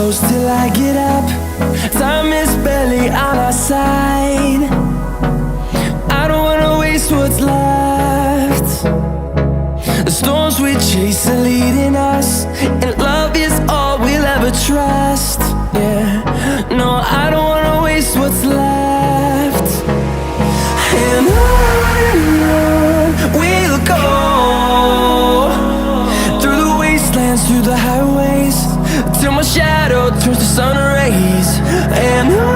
close till I get up. Time is barely on our side. I don't wanna waste what's left. The storms we chase are leading us, and love is all we'll ever trust. Yeah, no, I don't wanna waste what's left. And on we'll go, through the wastelands, through the highways, till my shadow turns to sun rays. And on